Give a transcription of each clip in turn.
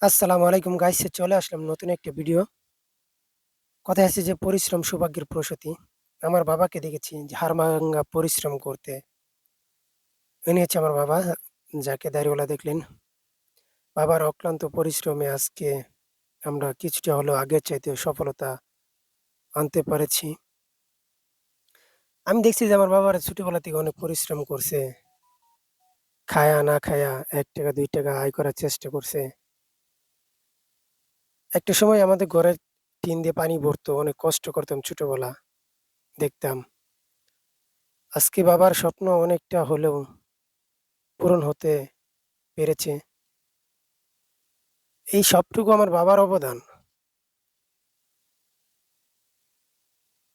আসসালামু আলাইকুম গাইস, চলে আসলাম নতুন একটা ভিডিও। কথায় আছে যে পরিশ্রম সৌভাগ্যের প্রসূতি। আমার বাবাকে দেখেছি যে হাড়ভাঙ্গা পরিশ্রম করতে। ইনি হচ্ছে আমার বাবা, যাকে দাড়িওয়ালা দেখলেন। বাবার অক্লান্ত পরিশ্রমে আজকে আমরা কিছুটা হলেও আগের চাইতে সফলতা আনতে পেরেছি। আমি দেখছি যে আমার বাবার ছোটবেলা থেকে অনেক পরিশ্রম করছে। খায়া না খায়া ১ টাকা ২ টাকা আয় করার চেষ্টা করছে। একটা সময় আমাদের ঘরের টিন দিয়ে পানি ভরতো, অনেক কষ্ট করতাম ছোটবেলা, দেখতাম। আজকে বাবার স্বপ্ন অনেকটা হলেও পূরণ হতে পেরেছে। এই সবটুকু আমার বাবার অবদান।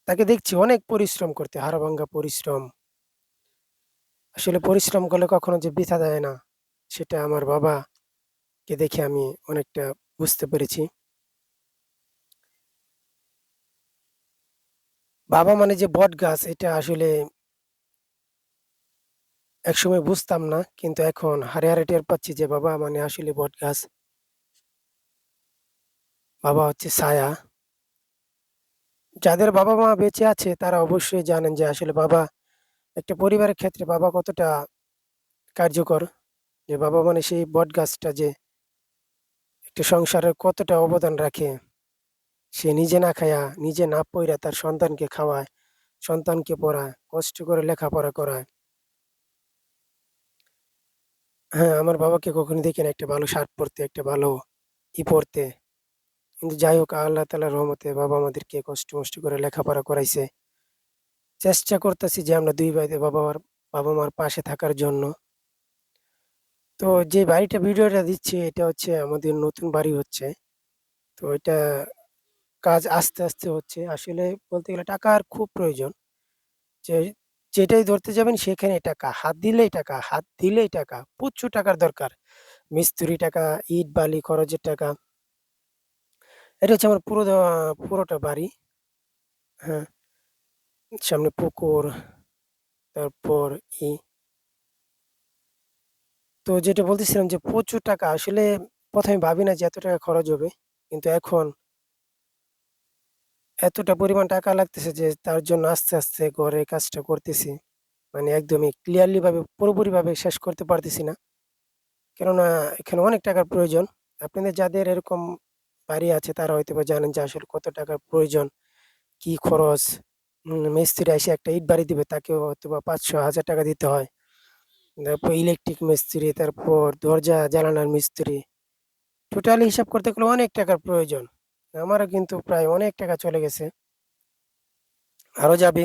তাকে দেখছি অনেক পরিশ্রম করতে, হাড়ভাঙ্গা পরিশ্রম। আসলে পরিশ্রম করলে কখনো যে বৃথা যায় না, সেটা আমার বাবাকে দেখে আমি অনেকটা বুঝতে পেরেছি। বাবা মানে যে বটগাছ, এটা আসলে একসময় বুঝতাম না, কিন্তু এখন হাড়ে হাড়ে টের পাচ্ছি যে বাবা মানে আসলে বটগাছ। বাবা হচ্ছে ছায়া। যাদের বাবা-মা বেঁচে আছে তারা অবশ্যই জানেন যে আসলে বাবা একটা পরিবারের ক্ষেত্রে বাবা কতটা কার্যকর। যে বাবা মানে সেই বটগাছটা যে একটা সংসারের কতটা অবদান রাখে। সে নিজে না খায়া, নিজে না পইড়া তার সন্তানকে খাওয়ায়, সন্তানকে পড়ায়, কষ্ট করে লেখাপড়া করায়। হ্যাঁ, আমার বাবাকে কখনো দেখি না একটা ভালো শার্ট পরতে, একটা ভালো পরতে। কিন্তু যাই হোক, আল্লাহ তাআলার রহমতে বাবা আমাদেরকে কষ্ট-মষ্ট করে লেখাপড়া করাইছে। চেষ্টা করতেছি যে আমরা ২ ভাইতে বাবা-মার পাশে থাকার জন্য। তো যে বাড়িটা ভিডিওটা দিচ্ছি এটা হচ্ছে আমাদের নতুন বাড়ি হচ্ছে। তো এটা কাজ আস্তে, আস্তে হচ্ছে। আসলে বলতে গেলে টাকার খুব প্রয়োজন। যে যেটাই ধরতে যাবেন সেখানেই টাকা। হাত দিলেই টাকা, হাত দিলেই টাকা। প্রচুর টাকার দরকার। মিস্ত্রি টাকা, ইট বালি খরচের টাকা। এটা হচ্ছে আমার পুরোটা বাড়ি। হ্যাঁ, সামনে পুকুর, তারপর ই তো যেটা বলতেছিলাম যে প্রচুর টাকা। আসলে ১ম এ ভাবি না যে এত টাকা খরচ হবে। কিন্তু এখন এতটা পরিমাণ টাকা লাগতেছে যে তার জন্য আস্তে, আস্তে ঘরের কাজটা করতেছি। মানে একদমই ক্লিয়ারলি ভাবে পুরোপুরিভাবে শেষ করতে পারতেছি না। কেননা এখানে অনেক টাকার প্রয়োজন। আপনাদের যাদের এরকম বাড়ি আছে তারা হয়তোবা জানেন যে আসলে কত টাকার প্রয়োজন, কি খরচ। মিস্ত্রি এসে একটা ইট বাড়ি দিবে তাকেও হয়তোবা ৫০০, ১,০০০ টাকা দিতে হয়। তারপর ইলেকট্রিক মিস্ত্রি, তারপর দরজা জানালার মিস্ত্রি। টোটালি হিসাব করতে গেলে অনেক টাকার প্রয়োজন। আমারও কিন্তু প্রায় অনেক টাকা চলে গেছে। আরো যাবে।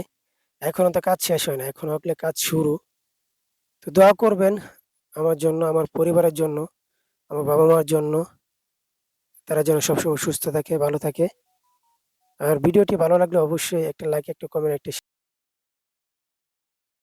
এখনো তো কাজ শেষ হয় না। এখনো হলে কাজ শুরু। তো দোয়া করবেন আমার জন্য, আমার পরিবারের জন্য, আমার বাবা-মার জন্য। তারা যেন সবসময় সুস্থ থাকে, ভালো থাকে। আর ভিডিওটি ভালো লাগলে অবশ্যই একটা লাইক, একটা কমেন্ট, একটা